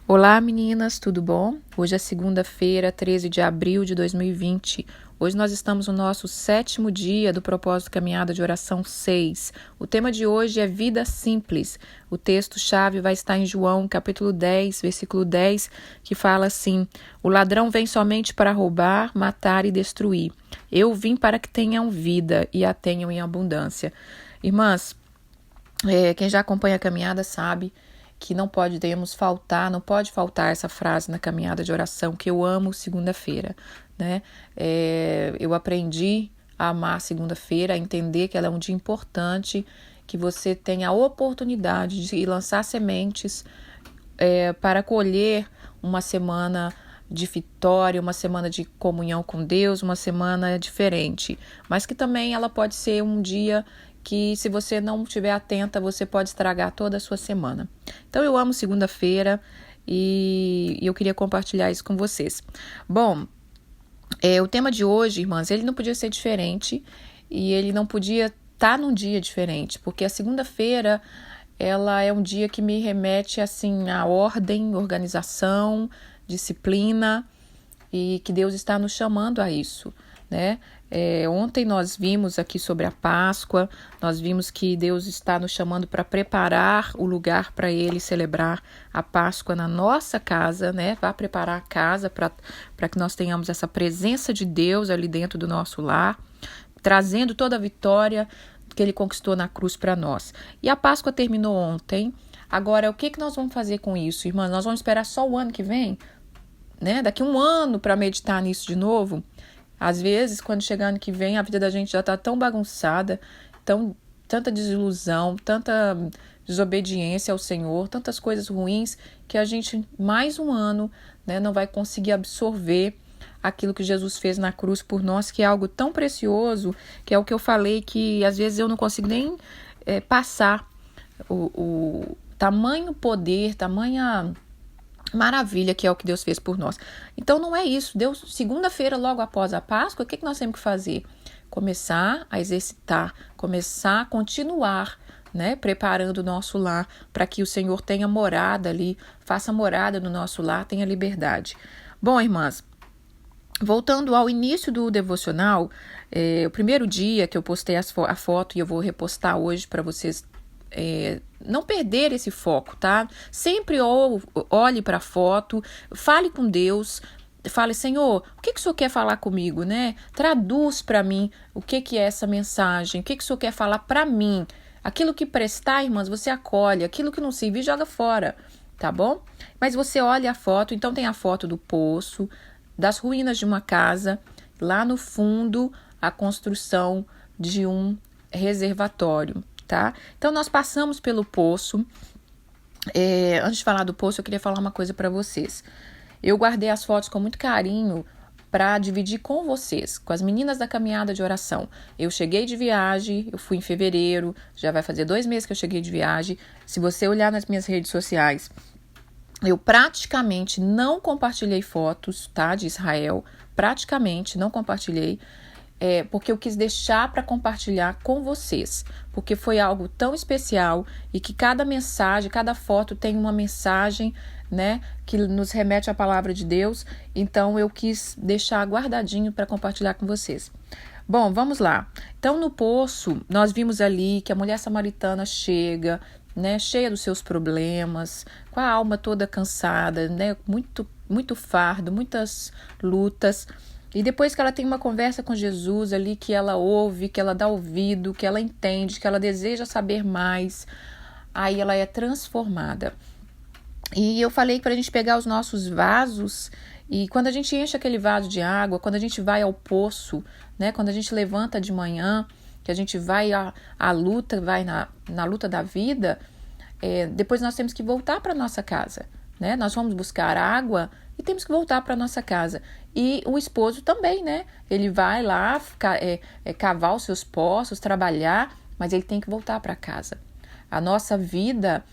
Olá meninas, tudo bom? Hoje é segunda-feira, 13 de abril de 2020. Hoje nós estamos no nosso 7º dia do propósito Caminhada de Oração 6. O tema de hoje é Vida Simples. O texto-chave vai estar em João, capítulo 10, versículo 10, que fala assim: O ladrão vem somente para roubar, matar e destruir. Eu vim para que tenham vida e a tenham em abundância. Irmãs, quem já acompanha a caminhada sabe que não pode faltar essa frase na caminhada de oração, que eu amo segunda-feira, né? Eu aprendi a amar segunda-feira, a entender que ela é um dia importante, que você tem a oportunidade de lançar sementes para colher uma semana de vitória, uma semana de comunhão com Deus, uma semana diferente, mas que também ela pode ser um dia que, se você não estiver atenta, você pode estragar toda a sua semana. Então, eu amo segunda-feira e eu queria compartilhar isso com vocês. Bom, o tema de hoje, irmãs, ele não podia ser diferente e ele não podia estar num dia diferente, porque a segunda-feira, ela é um dia que me remete, assim, à ordem, organização, disciplina, e que Deus está nos chamando a isso, né? Ontem nós vimos aqui sobre a Páscoa, nós vimos que Deus está nos chamando para preparar o lugar para Ele celebrar a Páscoa na nossa casa, né? Vá preparar a casa para que nós tenhamos essa presença de Deus ali dentro do nosso lar, trazendo toda a vitória que Ele conquistou na cruz para nós. E a Páscoa terminou ontem. Agora, o que nós vamos fazer com isso, irmãs? Nós vamos esperar só o ano que vem? Né? Daqui um ano para meditar nisso de novo? Às vezes, quando chegar ano que vem, a vida da gente já está tão bagunçada, tanta desilusão, tanta desobediência ao Senhor, tantas coisas ruins, que a gente, mais um ano, né, não vai conseguir absorver aquilo que Jesus fez na cruz por nós, que é algo tão precioso, que é o que eu falei, que às vezes eu não consigo nem passar o tamanho poder, tamanha maravilha que é o que Deus fez por nós. Então não é isso. Deus, segunda-feira, logo após a Páscoa, o que nós temos que fazer? Começar a exercitar, começar a continuar, né, preparando o nosso lar para que o Senhor tenha morada ali, faça morada no nosso lar, tenha liberdade. Bom, irmãs, voltando ao início do devocional, o primeiro dia que eu postei a foto, e eu vou repostar hoje para vocês não perder esse foco, tá? Sempre olhe para a foto, fale com Deus, fale: Senhor, o que o Senhor quer falar comigo, né? Traduz para mim o que é essa mensagem, o que o Senhor quer falar para mim. Aquilo que prestar, irmãs, você acolhe, aquilo que não servir, joga fora, tá bom? Mas você olha a foto, então tem a foto do poço, das ruínas de uma casa, lá no fundo, a construção de um reservatório. Tá? Então, nós passamos pelo poço. Antes de falar do poço, eu queria falar uma coisa para vocês. Eu guardei as fotos com muito carinho para dividir com vocês, com as meninas da caminhada de oração. Eu cheguei de viagem, eu fui em fevereiro, já vai fazer 2 meses que eu cheguei de viagem. Se você olhar nas minhas redes sociais, eu praticamente não compartilhei fotos, tá, de Israel. Praticamente não compartilhei. Porque eu quis deixar para compartilhar com vocês, porque foi algo tão especial e que cada mensagem, cada foto tem uma mensagem, né, que nos remete à palavra de Deus. Então eu quis deixar guardadinho para compartilhar com vocês. Bom, vamos lá. Então, no poço, nós vimos ali que a mulher samaritana chega, né, cheia dos seus problemas, com a alma toda cansada, né, muito fardo, muitas lutas. E depois que ela tem uma conversa com Jesus ali, que ela ouve, que ela dá ouvido, que ela entende, que ela deseja saber mais, aí ela é transformada. E eu falei para a gente pegar os nossos vasos, e quando a gente enche aquele vaso de água, quando a gente vai ao poço, né, quando a gente levanta de manhã, que a gente vai à luta, vai na luta da vida, depois nós temos que voltar para nossa casa, né? Nós vamos buscar água e temos que voltar para nossa casa. E o esposo também, né? Ele vai lá cavar os seus poços, trabalhar, mas ele tem que voltar para casa. A nossa vida,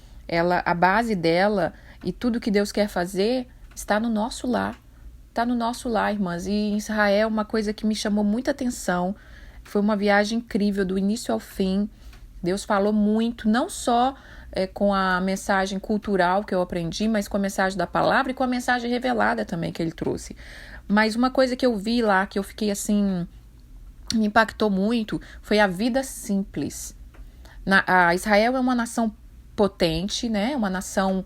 a base dela e tudo que Deus quer fazer está no nosso lar. Está no nosso lar, irmãs. E em Israel, uma coisa que me chamou muita atenção, foi uma viagem incrível do início ao fim. Deus falou muito, não só com a mensagem cultural que eu aprendi, mas com a mensagem da palavra e com a mensagem revelada também que ele trouxe. Mas uma coisa que eu vi lá, que eu fiquei assim, me impactou muito, foi a vida simples. A Israel é uma nação potente, né? Uma nação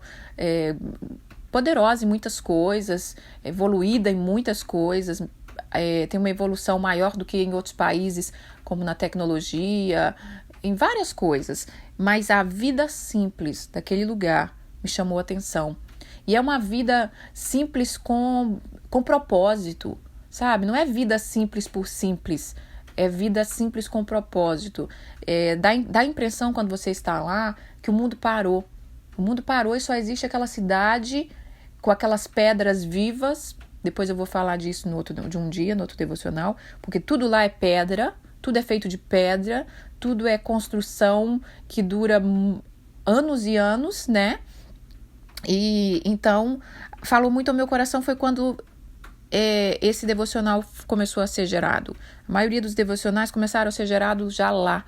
poderosa em muitas coisas, evoluída em muitas coisas, tem uma evolução maior do que em outros países, como na tecnologia, em várias coisas. Mas a vida simples daquele lugar me chamou a atenção. E é uma vida simples com propósito, sabe? Não é vida simples por simples, é vida simples com propósito. Dá a impressão, quando você está lá, que o mundo parou. O mundo parou e só existe aquela cidade com aquelas pedras vivas. Depois eu vou falar disso no outro devocional, porque tudo lá é pedra, tudo é feito de pedra, tudo é construção que dura anos e anos, né? E então, falou muito ao meu coração foi quando esse devocional começou a ser gerado. A maioria dos devocionais começaram a ser gerados já lá,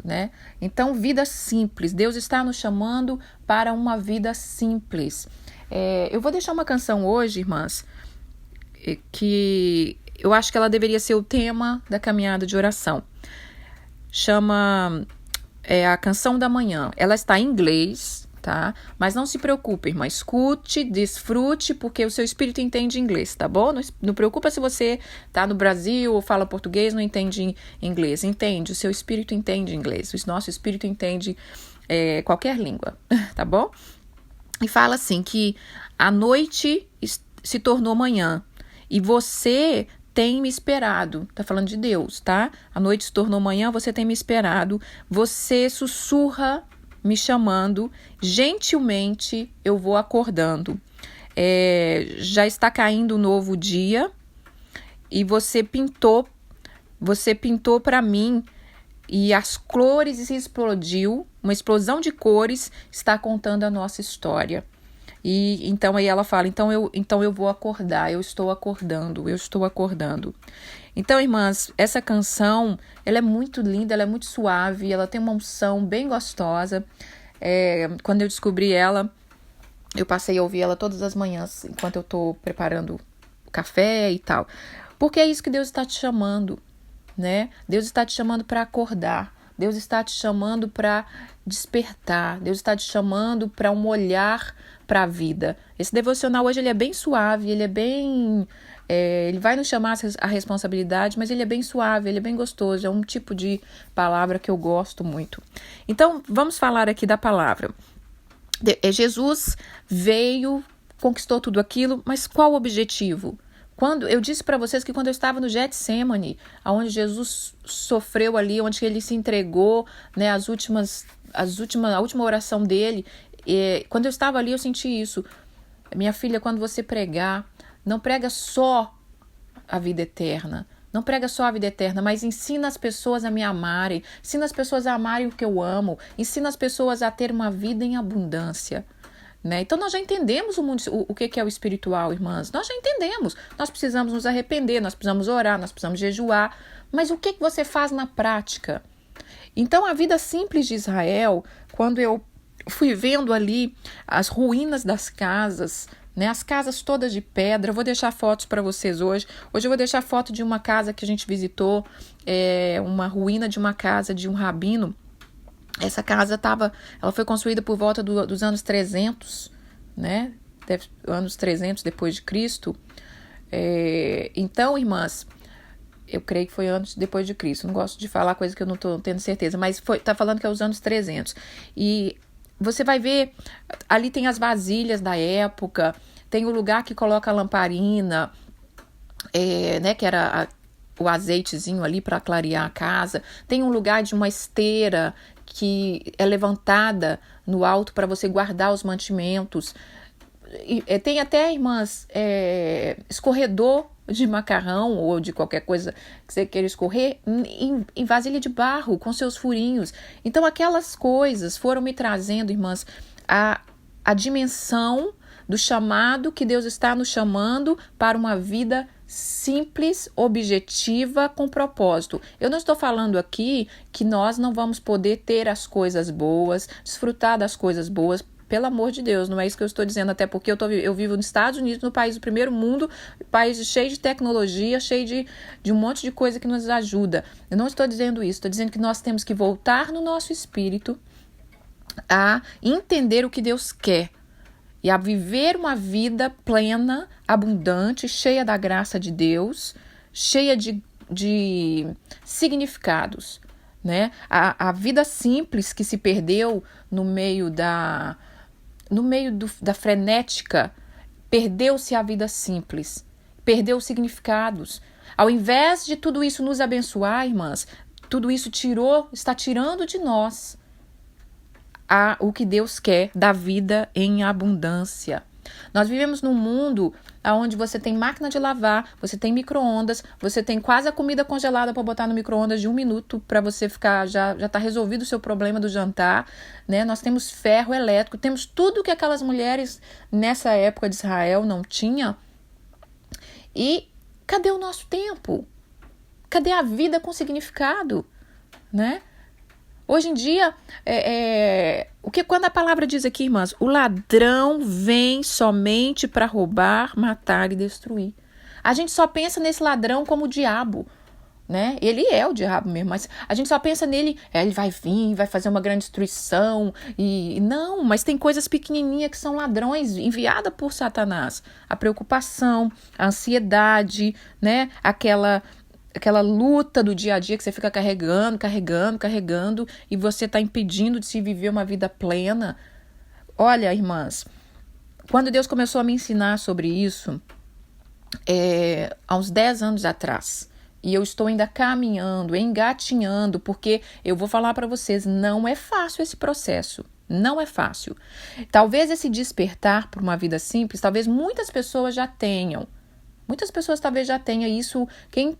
né? Então, vida simples. Deus está nos chamando para uma vida simples. Eu vou deixar uma canção hoje, irmãs, que eu acho que ela deveria ser o tema da caminhada de oração. Chama a Canção da Manhã. Ela está em inglês, tá? Mas não se preocupe, irmã. Escute, desfrute, porque o seu espírito entende inglês, tá bom? Não preocupa se você tá no Brasil ou fala português, não entende inglês. Entende, o seu espírito entende inglês. O nosso espírito entende qualquer língua, tá bom? E fala assim, que a noite se tornou manhã e você tem me esperado. Tá falando de Deus, tá? A noite se tornou manhã, você tem me esperado. Você sussurra me chamando. Gentilmente eu vou acordando. Já está caindo um novo dia e você pintou para mim e as cores explodiu. Uma explosão de cores está contando a nossa história. E então aí ela fala, então eu vou acordar, eu estou acordando. Então, irmãs, essa canção, ela é muito linda, ela é muito suave, ela tem uma unção bem gostosa. Quando eu descobri ela, eu passei a ouvir ela todas as manhãs, enquanto eu estou preparando o café e tal. Porque é isso que Deus está te chamando, né? Deus está te chamando para acordar, Deus está te chamando para despertar, Deus está te chamando para um olhar para a vida. Esse devocional hoje ele é bem suave, ele é bem... ele vai nos chamar a responsabilidade, mas ele é bem suave, ele é bem gostoso, é um tipo de palavra que eu gosto muito. Então, vamos falar aqui da palavra. Jesus veio, conquistou tudo aquilo, mas qual o objetivo? Eu disse para vocês que quando eu estava no Getsemane, onde Jesus sofreu ali, onde ele se entregou, né, a última oração dele, quando eu estava ali eu senti isso. Minha filha, quando você pregar, não prega só a vida eterna, mas ensina as pessoas a me amarem, ensina as pessoas a amarem o que eu amo, ensina as pessoas a ter uma vida em abundância. Né? Então nós já entendemos o que é o espiritual, irmãs. Nós já entendemos. Nós precisamos nos arrepender, nós precisamos orar, nós precisamos jejuar. Mas o que você faz na prática? Então a vida simples de Israel, quando eu fui vendo ali as ruínas das casas, né? As casas todas de pedra, eu vou deixar fotos para vocês hoje. Hoje eu vou deixar foto de uma casa que a gente visitou, uma ruína de uma casa de um rabino. Essa casa ela foi construída por volta dos anos 300, né? Anos 300 depois de Cristo. Então, irmãs, eu creio que foi anos depois de Cristo. Não gosto de falar coisa que eu não estou tendo certeza, mas tá falando que é os anos 300. E você vai ver, ali tem as vasilhas da época, tem o lugar que coloca a lamparina, né? Que era o azeitezinho ali para clarear a casa. Tem um lugar de uma esteira que é levantada no alto para você guardar os mantimentos. Tem até, irmãs, escorredor de macarrão ou de qualquer coisa que você queira escorrer em vasilha de barro, com seus furinhos. Então, aquelas coisas foram me trazendo, irmãs, a dimensão do chamado que Deus está nos chamando para uma vida simples, objetiva, com propósito. Eu não estou falando aqui que nós não vamos poder ter as coisas boas, desfrutar das coisas boas. Pelo amor de Deus, não é isso que eu estou dizendo, até porque eu vivo nos Estados Unidos, no país do primeiro mundo, país cheio de tecnologia, cheio de um monte de coisa que nos ajuda. Eu não estou dizendo isso, estou dizendo que nós temos que voltar no nosso espírito a entender o que Deus quer e a viver uma vida plena, abundante, cheia da graça de Deus, cheia de significados, né? A vida simples que se perdeu no meio da frenética, perdeu-se a vida simples, perdeu os significados. Ao invés de tudo isso nos abençoar, irmãs, tudo isso está tirando de nós o que Deus quer da vida em abundância. Nós vivemos num mundo onde você tem máquina de lavar, você tem micro-ondas, você tem quase a comida congelada para botar no micro-ondas de 1 minuto para você ficar, já está resolvido o seu problema do jantar, né? Nós temos ferro elétrico, temos tudo que aquelas mulheres nessa época de Israel não tinham. E cadê o nosso tempo? Cadê a vida com significado, né? Hoje em dia, quando a palavra diz aqui, irmãs, o ladrão vem somente para roubar, matar e destruir. A gente só pensa nesse ladrão como o diabo, né? Ele é o diabo mesmo, mas a gente só pensa nele, ele vai vir, vai fazer uma grande destruição, e não, mas tem coisas pequenininhas que são ladrões, enviadas por Satanás. A preocupação, a ansiedade, né? Aquela luta do dia a dia que você fica carregando, e você está impedindo de se viver uma vida plena. Olha, irmãs, quando Deus começou a me ensinar sobre isso, há uns 10 anos atrás, e eu estou ainda caminhando, engatinhando, porque eu vou falar para vocês, não é fácil esse processo. Não é fácil. Talvez esse despertar por uma vida simples, talvez muitas pessoas já tenham. Muitas pessoas talvez já tenham isso. Quem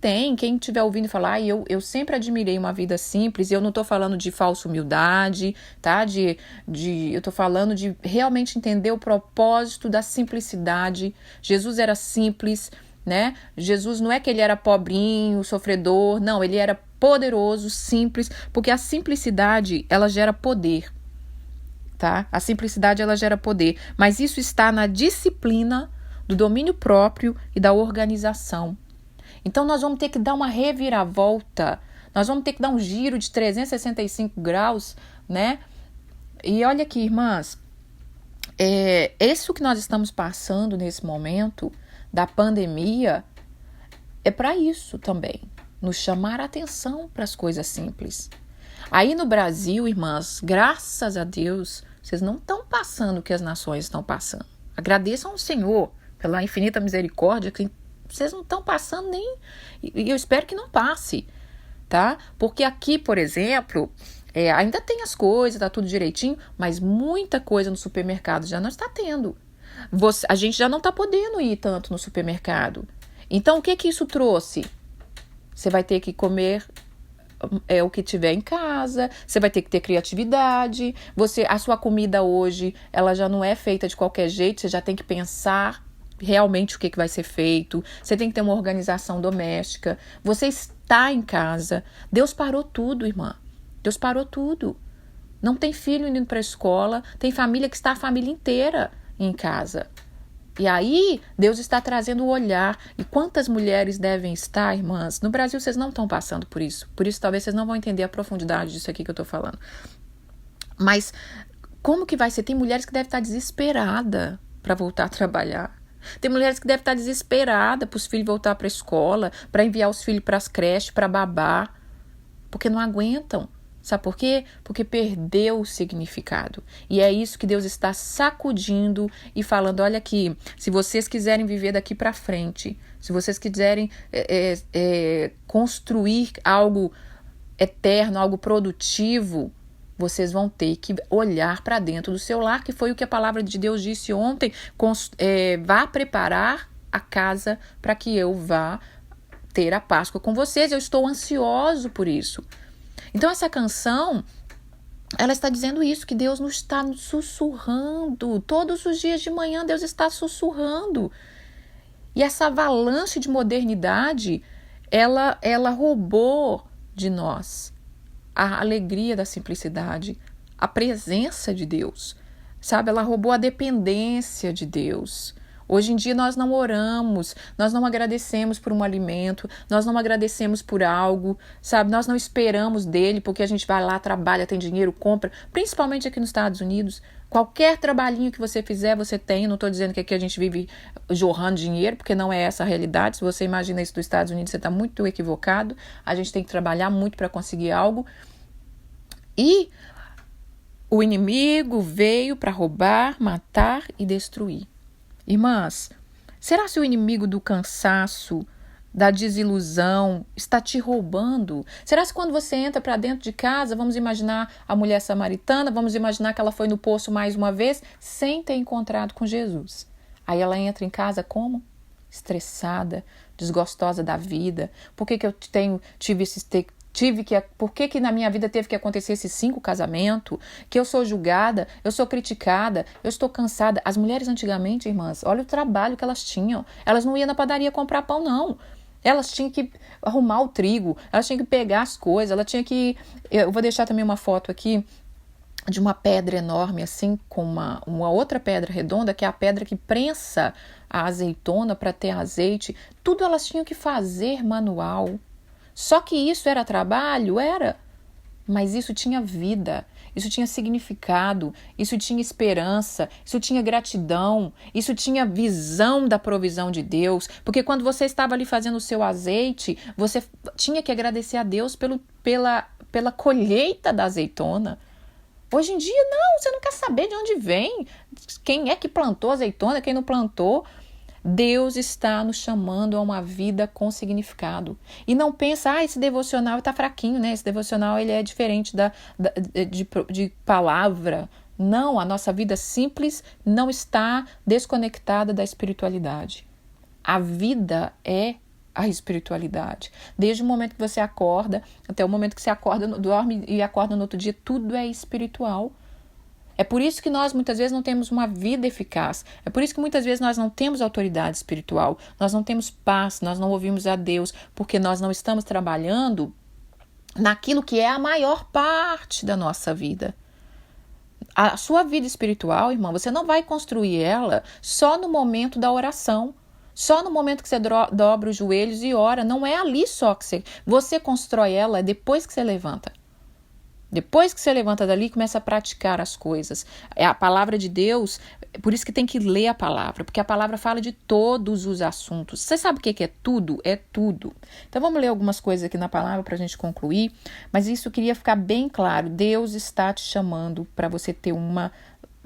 estiver ouvindo falar, eu sempre admirei uma vida simples, e eu não estou falando de falsa humildade, tá? Eu estou falando de realmente entender o propósito da simplicidade. Jesus era simples, né? Jesus não é que ele era pobrinho, sofredor, não, ele era poderoso, simples, porque a simplicidade, ela gera poder, tá? A simplicidade, ela gera poder, mas isso está na disciplina do domínio próprio e da organização. Então nós vamos ter que dar uma reviravolta, nós vamos ter que dar um giro de 365 graus, né? E olha aqui, irmãs, isso que nós estamos passando nesse momento da pandemia é para isso também, nos chamar a atenção para as coisas simples. Aí no Brasil, irmãs, graças a Deus, vocês não estão passando o que as nações estão passando. Agradeçam ao Senhor pela infinita misericórdia, que vocês não estão passando nem... E eu espero que não passe, tá? Porque aqui, por exemplo, ainda tem as coisas, tá tudo direitinho, mas muita coisa no supermercado já não está tendo. A gente já não está podendo ir tanto no supermercado. Então, o que isso trouxe? Você vai ter que comer o que tiver em casa, você vai ter que ter criatividade, a sua comida hoje, ela já não é feita de qualquer jeito, você já tem que pensar realmente o que vai ser feito, você tem que ter uma organização doméstica, você está em casa, Deus parou tudo, irmã, Deus parou tudo, não tem filho indo para a escola, tem família que está a família inteira em casa, e aí Deus está trazendo o olhar, e quantas mulheres devem estar, irmãs, no Brasil vocês não estão passando por isso talvez vocês não vão entender a profundidade disso aqui que eu estou falando, mas como que vai ser? Tem mulheres que devem estar desesperadas para voltar a trabalhar, tem mulheres que devem estar desesperadas para os filhos voltar para a escola, para enviar os filhos para as creches, para babar, porque não aguentam. Sabe por quê? Porque perdeu o significado. E é isso que Deus está sacudindo e falando, olha aqui, se vocês quiserem viver daqui para frente, se vocês quiserem construir algo eterno, algo produtivo, vocês vão ter que olhar para dentro do seu lar, que foi o que a palavra de Deus disse ontem, vá preparar a casa para que eu vá ter a Páscoa com vocês, eu estou ansioso por isso. Então essa canção, ela está dizendo isso, que Deus nos está sussurrando. Todos os dias de manhã Deus está sussurrando. E essa avalanche de modernidade, ela roubou de nós a alegria da simplicidade, a presença de Deus, sabe? Ela roubou a dependência de Deus. Hoje em dia nós não oramos, nós não agradecemos por um alimento, nós não agradecemos por algo, sabe? Nós não esperamos dele porque a gente vai lá, trabalha, tem dinheiro, compra, principalmente aqui nos Estados Unidos. Qualquer trabalhinho que você fizer, você tem. Não estou dizendo que aqui a gente vive jorrando dinheiro, porque não é essa a realidade. Se você imagina isso dos Estados Unidos, você está muito equivocado. A gente tem que trabalhar muito para conseguir algo. E o inimigo veio para roubar, matar e destruir. Irmãs, será que o inimigo do cansaço, da desilusão, está te roubando? Será que quando você entra para dentro de casa, vamos imaginar a mulher samaritana, vamos imaginar que ela foi no poço mais uma vez, sem ter encontrado com Jesus. Aí ela entra em casa como? Estressada, desgostosa da vida. Por que eu por que na minha vida teve que acontecer esses 5 casamentos? Que eu sou julgada, eu sou criticada, eu estou cansada. As mulheres antigamente, irmãs, olha o trabalho que elas tinham. Elas não iam na padaria comprar pão, não. Elas tinham que arrumar o trigo, elas tinham que pegar as coisas, ela tinha que... Eu vou deixar também uma foto aqui de uma pedra enorme, assim, com uma outra pedra redonda, que é a pedra que prensa a azeitona para ter azeite. Tudo elas tinham que fazer manual. Só que isso era trabalho? Era. Mas isso tinha vida, isso tinha significado, isso tinha esperança, isso tinha gratidão, isso tinha visão da provisão de Deus. Porque quando você estava ali fazendo o seu azeite, você tinha que agradecer a Deus pela colheita da azeitona. Hoje em dia, não, você não quer saber de onde vem, quem é que plantou azeitona, quem não plantou. Deus está nos chamando a uma vida com significado. E não pensa, esse devocional está fraquinho, né? Esse devocional ele é diferente de palavra. Não, a nossa vida simples não está desconectada da espiritualidade. A vida é a espiritualidade. Desde o momento que você acorda, até o momento que você acorda, dorme e acorda no outro dia, tudo é espiritual. É por isso que nós muitas vezes não temos uma vida eficaz. É por isso que muitas vezes nós não temos autoridade espiritual. Nós não temos paz, nós não ouvimos a Deus, porque nós não estamos trabalhando naquilo que é a maior parte da nossa vida. A sua vida espiritual, irmão, você não vai construir ela só no momento da oração. Só no momento que você dobra os joelhos e ora. Não é ali só que você constrói ela, é depois que você levanta. Depois que você levanta dali, começa a praticar as coisas. É a palavra de Deus, por isso que tem que ler a palavra, porque a palavra fala de todos os assuntos. Você sabe o que é tudo? É tudo. Então vamos ler algumas coisas aqui na palavra para a gente concluir, mas isso queria ficar bem claro. Deus está te chamando para você ter uma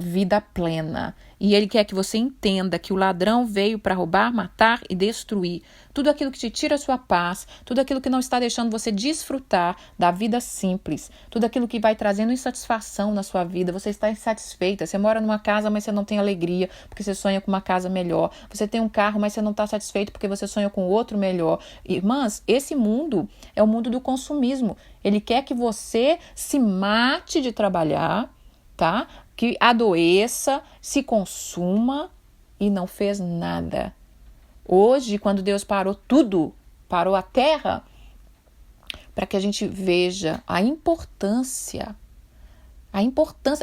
vida plena. E Ele quer que você entenda que o ladrão veio para roubar, matar e destruir. Tudo aquilo que te tira a sua paz, tudo aquilo que não está deixando você desfrutar da vida simples, tudo aquilo que vai trazendo insatisfação na sua vida, você está insatisfeita. Você mora numa casa, mas você não tem alegria, porque você sonha com uma casa melhor. Você tem um carro, mas você não está satisfeito, porque você sonha com outro melhor. Irmãs, esse mundo é o mundo do consumismo. Ele quer que você se mate de trabalhar, tá? Que adoeça, se consuma e não fez nada. Hoje, quando Deus parou tudo, parou a terra, para que a gente veja a importância,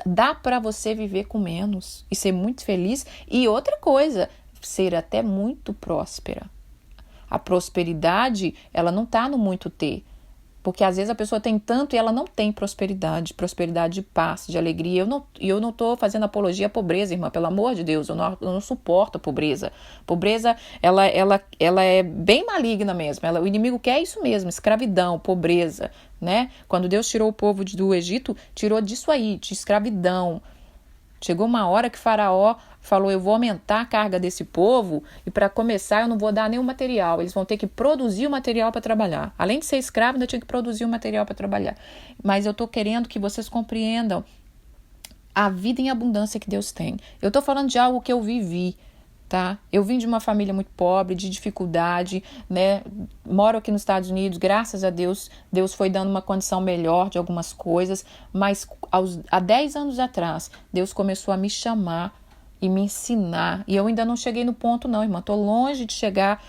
dá para você viver com menos e ser muito feliz. E outra coisa, ser até muito próspera. A prosperidade, ela não está no muito ter. Porque às vezes a pessoa tem tanto e ela não tem prosperidade de paz, de alegria. Eu não estou fazendo apologia à pobreza, irmã, pelo amor de Deus, eu não suporto a pobreza. Pobreza, ela é bem maligna mesmo. O inimigo quer isso mesmo, escravidão, pobreza, né? Quando Deus tirou o povo do Egito, tirou disso aí, de escravidão. Chegou uma hora que Faraó falou, eu vou aumentar a carga desse povo e para começar eu não vou dar nenhum material. Eles vão ter que produzir o material para trabalhar. Além de ser escravo, ainda tinha que produzir o material para trabalhar. Mas eu estou querendo que vocês compreendam a vida em abundância que Deus tem. Eu estou falando de algo que eu vivi, tá? Eu vim de uma família muito pobre, de dificuldade, né? Moro aqui nos Estados Unidos, graças a Deus, Deus foi dando uma condição melhor de algumas coisas, mas há 10 anos atrás, Deus começou a me chamar e me ensinar, e eu ainda não cheguei no ponto não, irmã, tô longe de chegar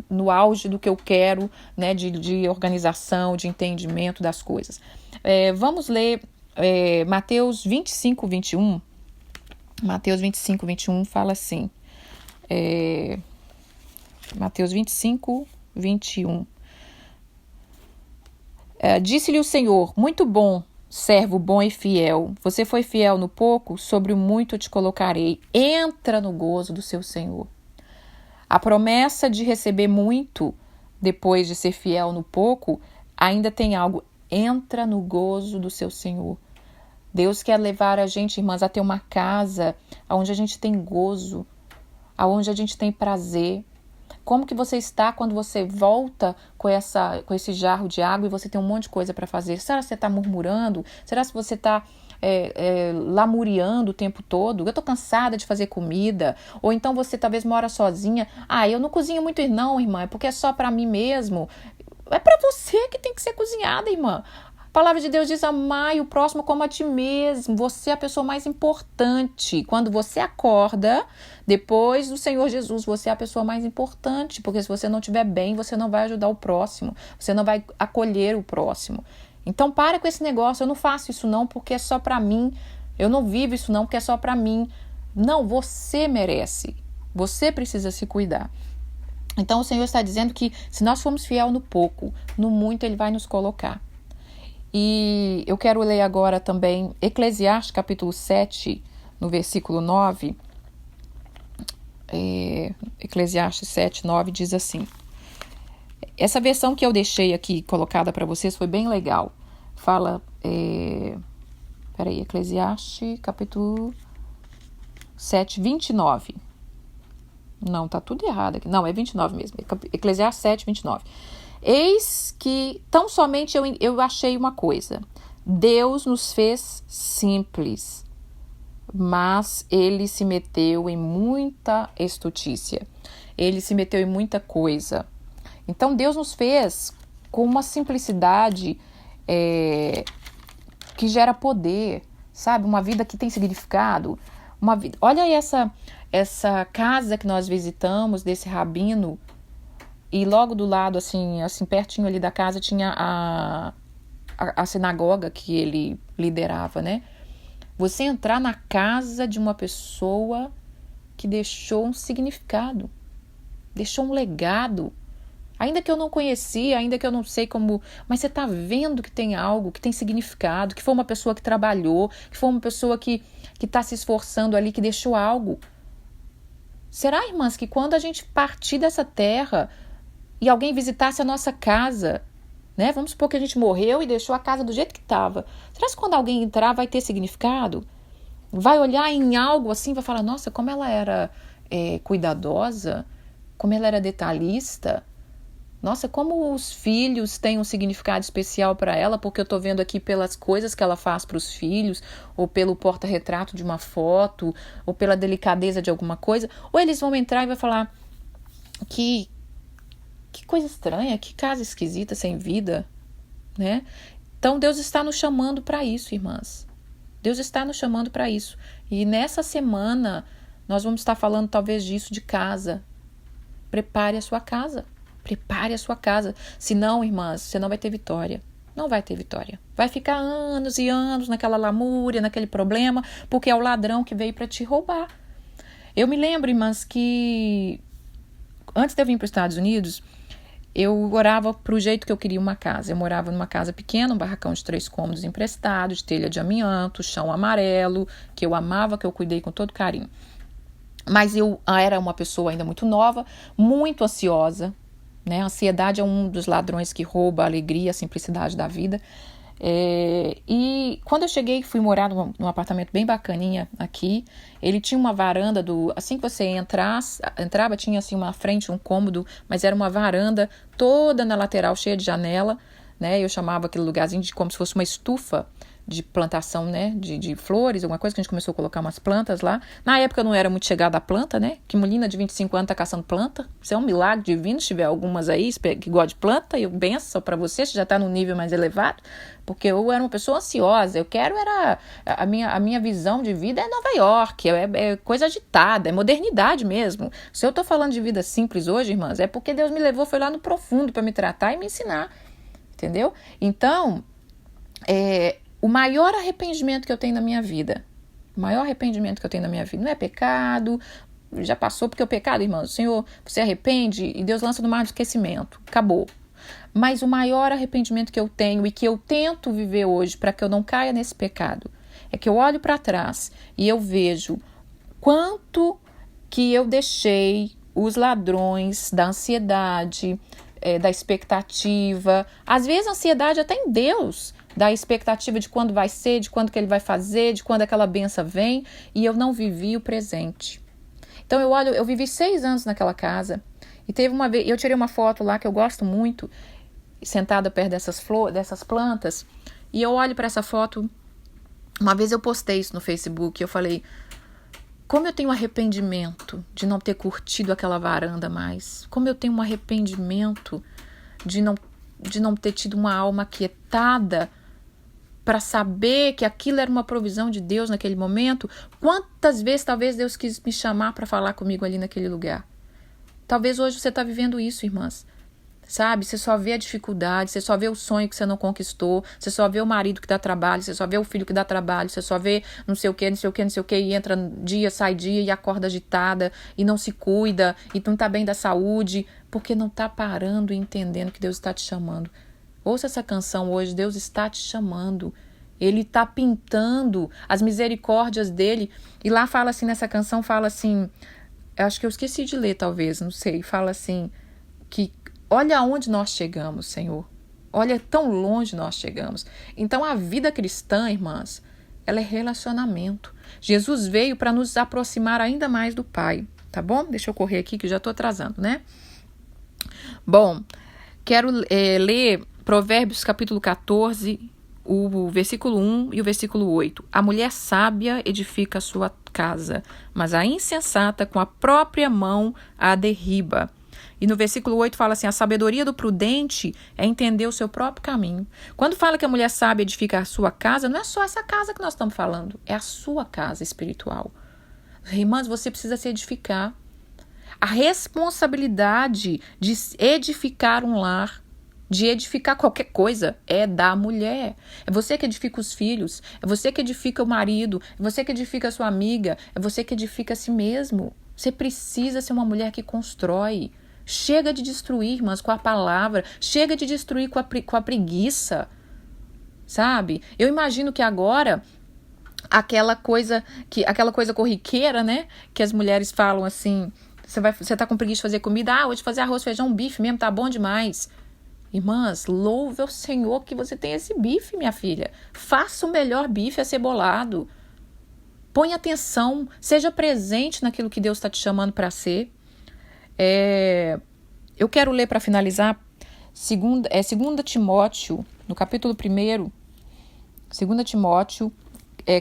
no auge do que eu quero, né, de organização, de entendimento das coisas. Vamos ler Mateus 25, 21. Mateus 25, 21 fala assim, Mateus 25, 21. Disse-lhe o Senhor, muito bom, servo bom e fiel. Você foi fiel no pouco, sobre o muito eu te colocarei. Entra no gozo do seu Senhor. A promessa de receber muito, depois de ser fiel no pouco, ainda tem algo. Entra no gozo do seu Senhor. Deus quer levar a gente, irmãs, a ter uma casa onde a gente tem gozo, onde a gente tem prazer. Como que você está quando você volta com esse jarro de água e você tem um monte de coisa para fazer? Será que você está murmurando? Será que você está lamuriando o tempo todo? Eu estou cansada de fazer comida. Ou então você talvez mora sozinha. Eu não cozinho muito não, irmã, é porque é só para mim mesmo. É para você que tem que ser cozinhada, irmã. A palavra de Deus diz, amai o próximo como a ti mesmo. Você é a pessoa mais importante. Quando você acorda, depois do Senhor Jesus, você é a pessoa mais importante. Porque se você não estiver bem, você não vai ajudar o próximo. Você não vai acolher o próximo. Então, para com esse negócio. Eu não faço isso não porque é só para mim. Eu não vivo isso não porque é só para mim. Não, você merece. Você precisa se cuidar. Então, o Senhor está dizendo que se nós formos fiel no pouco, no muito Ele vai nos colocar. E eu quero ler agora também Eclesiastes capítulo 7, no versículo 9. Eclesiastes 7, 9 diz assim. Essa versão que eu deixei aqui colocada para vocês foi bem legal. Fala, Eclesiastes capítulo 7, 29. Não, tá tudo errado aqui. Não, é 29 mesmo. Eclesiastes 7, 29. Eis que tão somente eu achei uma coisa. Deus nos fez simples, mas ele se meteu em muita estutícia. Ele se meteu em muita coisa. Então Deus nos fez com uma simplicidade que gera poder, sabe? Uma vida que tem significado. Olha aí essa casa que nós visitamos, desse rabino, e logo do lado, assim pertinho ali da casa, tinha a sinagoga que ele liderava, né? Você entrar na casa de uma pessoa que deixou um significado, deixou um legado, ainda que eu não conhecia, ainda que eu não sei como, mas você está vendo que tem algo, que tem significado, que foi uma pessoa que trabalhou, que foi uma pessoa que está se esforçando ali, que deixou algo. Será, irmãs, que quando a gente partir dessa terra e alguém visitasse a nossa casa, né? Vamos supor que a gente morreu e deixou a casa do jeito que estava. Será que quando alguém entrar vai ter significado? Vai olhar em algo assim, vai falar, nossa, como ela era cuidadosa, como ela era detalhista. Nossa, como os filhos têm um significado especial para ela, porque eu estou vendo aqui pelas coisas que ela faz para os filhos, ou pelo porta-retrato de uma foto, ou pela delicadeza de alguma coisa. Ou eles vão entrar e vai falar, que coisa estranha, que casa esquisita, sem vida, né? Então Deus está nos chamando para isso, irmãs. Deus está nos chamando para isso. E nessa semana nós vamos estar falando talvez disso, de casa. Prepare a sua casa. Prepare a sua casa. Senão, irmãs, você não vai ter vitória. Não vai ter vitória. Vai ficar anos e anos naquela lamúria, naquele problema, porque é o ladrão que veio para te roubar. Eu me lembro, irmãs, que antes de eu vir para os Estados Unidos, eu orava pro jeito que eu queria uma casa. Eu morava numa casa pequena, um barracão de 3 cômodos emprestado, de telha de amianto, chão amarelo, que eu amava, que eu cuidei com todo carinho. Mas eu era uma pessoa ainda muito nova, muito ansiosa, né? A ansiedade é um dos ladrões que rouba a alegria, a simplicidade da vida. E quando eu cheguei, fui morar num apartamento bem bacaninha aqui. Ele tinha uma varanda assim que você entrava, tinha assim uma frente, um cômodo, mas era uma varanda toda na lateral, cheia de janela, né? Eu chamava aquele lugarzinho de como se fosse uma estufa, de plantação, né, de flores, alguma coisa, que a gente começou a colocar umas plantas lá. Na época eu não era muito chegada à planta, né, que menina de 25 anos tá caçando planta, isso é um milagre divino, se tiver algumas aí que gostam de planta, eu benção para você, já tá num nível mais elevado, porque eu era uma pessoa ansiosa, a minha visão de vida é Nova York, é coisa agitada, é modernidade mesmo. Se eu tô falando de vida simples hoje, irmãs, é porque Deus me levou, foi lá no profundo para me tratar e me ensinar, entendeu? Então, o maior arrependimento que eu tenho na minha vida, não é pecado, já passou, porque o pecado, irmão, o Senhor, você arrepende e Deus lança no mar de esquecimento, acabou. Mas o maior arrependimento que eu tenho e que eu tento viver hoje para que eu não caia nesse pecado, é que eu olho para trás e eu vejo quanto que eu deixei os ladrões da ansiedade, da expectativa, às vezes a ansiedade até em Deus, da expectativa de quando vai ser, de quando que ele vai fazer, de quando aquela benção vem, e eu não vivi o presente. Então eu vivi 6 anos naquela casa, e teve uma vez, eu tirei uma foto lá que eu gosto muito, sentada perto dessas plantas, e eu olho para essa foto, uma vez eu postei isso no Facebook, eu falei, como eu tenho arrependimento de não ter curtido aquela varanda mais, como eu tenho um arrependimento de não ter tido uma alma aquietada para saber que aquilo era uma provisão de Deus naquele momento. Quantas vezes talvez Deus quis me chamar para falar comigo ali naquele lugar? Talvez hoje você está vivendo isso, irmãs. Sabe, você só vê a dificuldade, você só vê o sonho que você não conquistou, você só vê o marido que dá trabalho, você só vê o filho que dá trabalho, você só vê não sei o que, e entra dia, sai dia e acorda agitada e não se cuida e não tá bem da saúde, porque não tá parando e entendendo que Deus está te chamando. Ouça essa canção hoje, Deus está te chamando. Ele está pintando as misericórdias dele. E lá fala assim, nessa canção, fala assim, acho que eu esqueci de ler talvez, não sei, fala assim, que olha aonde nós chegamos, Senhor. Olha tão longe nós chegamos. Então a vida cristã, irmãs, ela é relacionamento. Jesus veio para nos aproximar ainda mais do Pai, tá bom? Deixa eu correr aqui que eu já estou atrasando, né? Bom, quero ler Provérbios capítulo 14, o versículo 1 e o versículo 8. A mulher sábia edifica a sua casa, mas a insensata com a própria mão a derriba. E no versículo 8 fala assim, a sabedoria do prudente é entender o seu próprio caminho. Quando fala que a mulher sábia edifica a sua casa, não é só essa casa que nós estamos falando, é a sua casa espiritual. Irmãs, você precisa se edificar. A responsabilidade de edificar um lar, de edificar qualquer coisa, é da mulher. É você que edifica os filhos, é você que edifica o marido, é você que edifica a sua amiga, é você que edifica a si mesmo. Você precisa ser uma mulher que constrói. Chega de destruir, irmãs, com a palavra, chega de destruir com a preguiça, sabe? Eu imagino que agora aquela coisa corriqueira, né, que as mulheres falam assim, você tá com preguiça de fazer comida, hoje fazer arroz, feijão, bife mesmo, tá bom demais. Irmãs, louve ao Senhor que você tem esse bife, minha filha. Faça o melhor bife acebolado. Põe atenção, seja presente naquilo que Deus está te chamando para ser. Eu quero ler para finalizar 2 Timóteo, no capítulo 1, 2 Timóteo,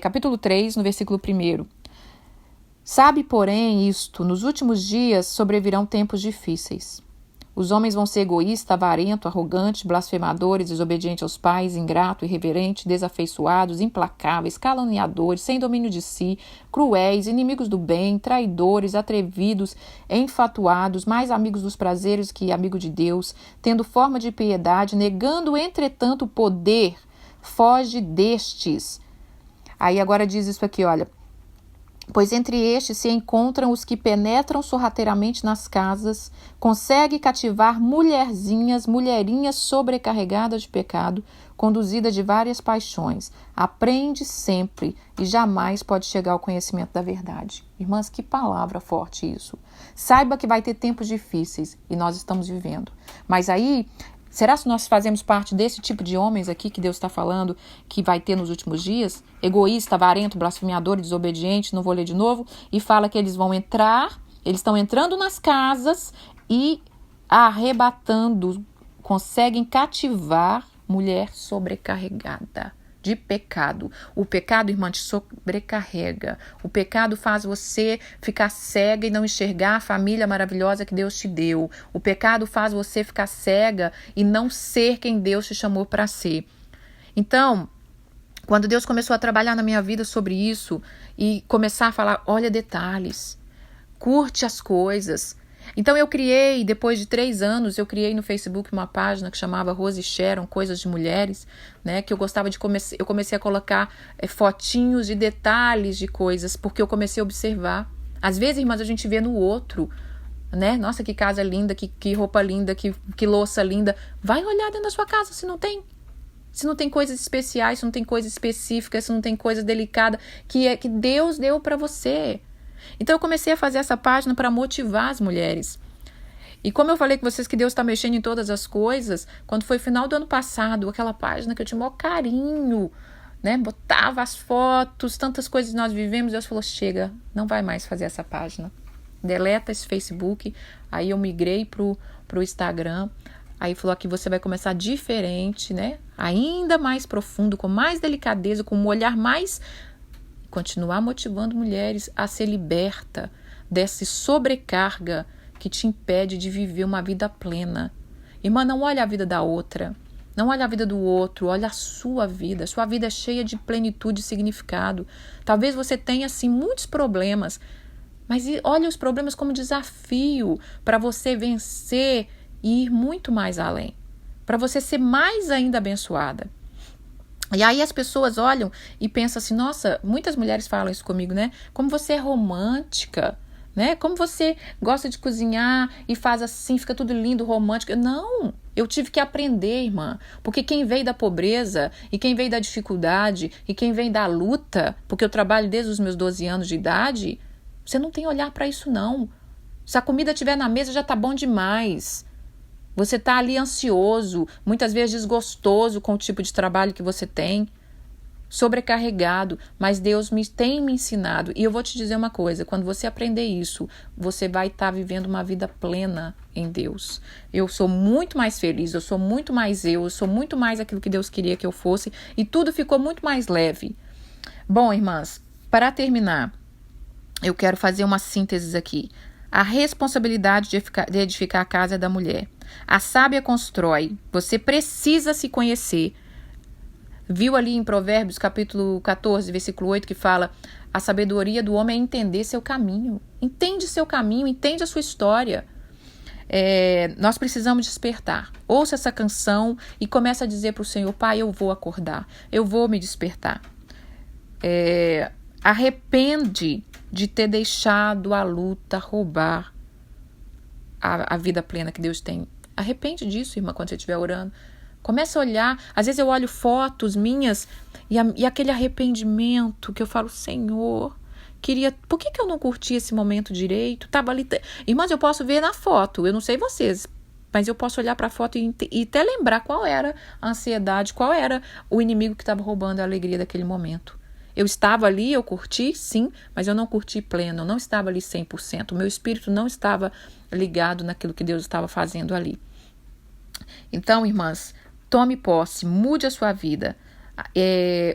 capítulo 3, no versículo 1. Sabe, porém, isto, nos últimos dias sobrevirão tempos difíceis. Os homens vão ser egoístas, avarentos, arrogantes, blasfemadores, desobedientes aos pais, ingratos, irreverentes, desafeiçoados, implacáveis, caluniadores, sem domínio de si, cruéis, inimigos do bem, traidores, atrevidos, enfatuados, mais amigos dos prazeres que amigos de Deus, tendo forma de piedade, negando, entretanto, o poder. Foge destes. Aí agora diz isso aqui, olha. Pois entre estes se encontram os que penetram sorrateiramente nas casas, conseguem cativar mulherinhas sobrecarregadas de pecado, conduzidas de várias paixões. Aprende sempre e jamais pode chegar ao conhecimento da verdade. Irmãs, que palavra forte isso. Saiba que vai ter tempos difíceis e nós estamos vivendo. Mas aí, será que nós fazemos parte desse tipo de homens aqui que Deus está falando que vai ter nos últimos dias? Egoísta, avarento, blasfemador, desobediente, não vou ler de novo. E fala que eles estão entrando nas casas e arrebatando, conseguem cativar mulher sobrecarregada de pecado. O pecado, irmã, te sobrecarrega. O pecado faz você ficar cega e não enxergar a família maravilhosa que Deus te deu. O pecado faz você ficar cega e não ser quem Deus te chamou para ser. Então, quando Deus começou a trabalhar na minha vida sobre isso e começar a falar, olha detalhes, curte as coisas. Então eu criei, depois de 3 anos, eu criei no Facebook uma página que chamava Rose Sharon, Coisas de Mulheres, né? Que eu gostava de eu comecei a colocar fotinhos de detalhes de coisas, porque eu comecei a observar. Às vezes, irmãs, a gente vê no outro, né? Nossa, que casa linda, que roupa linda, que louça linda. Vai olhar dentro da sua casa se não tem. Se não tem coisas especiais, se não tem coisas específicas, se não tem coisa delicada que Deus deu para você. Então eu comecei a fazer essa página para motivar as mulheres. E como eu falei com vocês que Deus está mexendo em todas as coisas, quando foi final do ano passado, aquela página que eu tinha o maior carinho, né? Botava as fotos, tantas coisas que nós vivemos, Deus falou, chega, não vai mais fazer essa página. Deleta esse Facebook. Aí eu migrei pro Instagram. Aí falou aqui, você vai começar diferente, né? Ainda mais profundo, com mais delicadeza, com um olhar mais... Continuar motivando mulheres a ser liberta dessa sobrecarga que te impede de viver uma vida plena. Irmã, não olha a vida da outra, não olha a vida do outro, olha a sua vida. A sua vida é cheia de plenitude e significado. Talvez você tenha, assim, muitos problemas, mas olha os problemas como desafio para você vencer e ir muito mais além, para você ser mais ainda abençoada. E aí as pessoas olham e pensam assim, nossa, muitas mulheres falam isso comigo, né? Como você é romântica, né? Como você gosta de cozinhar e faz assim, fica tudo lindo, romântico. Não, eu tive que aprender, irmã. Porque quem veio da pobreza e quem veio da dificuldade e quem vem da luta, porque eu trabalho desde os meus 12 anos de idade, você não tem olhar para isso não. Se a comida estiver na mesa já tá bom demais. Você está ali ansioso, muitas vezes desgostoso com o tipo de trabalho que você tem, sobrecarregado, mas Deus tem me ensinado. E eu vou te dizer uma coisa, quando você aprender isso, você vai estar vivendo uma vida plena em Deus. Eu sou muito mais feliz, eu sou muito mais eu sou muito mais aquilo que Deus queria que eu fosse e tudo ficou muito mais leve. Bom, irmãs, para terminar, eu quero fazer uma síntese aqui. A responsabilidade de edificar a casa é da mulher. A sábia constrói. Você precisa se conhecer. Viu ali em Provérbios, capítulo 14, versículo 8, que fala: a sabedoria do homem é entender seu caminho. Entende seu caminho, entende a sua história. Nós precisamos despertar. Ouça essa canção e comece a dizer para o Senhor: Pai, eu vou acordar, eu vou me despertar. Arrepende de ter deixado a luta roubar a vida plena que Deus tem. Arrepende disso, irmã, quando você estiver orando. Começa a olhar. Às vezes eu olho fotos minhas e aquele arrependimento que eu falo, Senhor, por que eu não curti esse momento direito? Tava ali. Irmãs, eu posso ver na foto, eu não sei vocês, mas eu posso olhar para a foto e até lembrar qual era a ansiedade, qual era o inimigo que estava roubando a alegria daquele momento. Eu estava ali, eu curti, sim, mas eu não curti pleno, eu não estava ali 100%. O meu espírito não estava ligado naquilo que Deus estava fazendo ali. Então, irmãs, tome posse, mude a sua vida.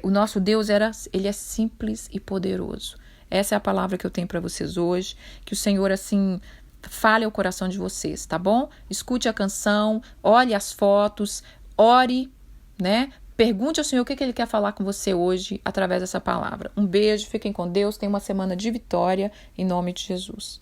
O nosso Deus, ele é simples e poderoso. Essa é a palavra que eu tenho para vocês hoje. Que o Senhor, assim, fale ao coração de vocês, tá bom? Escute a canção, olhe as fotos, ore, né? Pergunte ao Senhor o que Ele quer falar com você hoje através dessa palavra. Um beijo, fiquem com Deus, tenham uma semana de vitória, em nome de Jesus.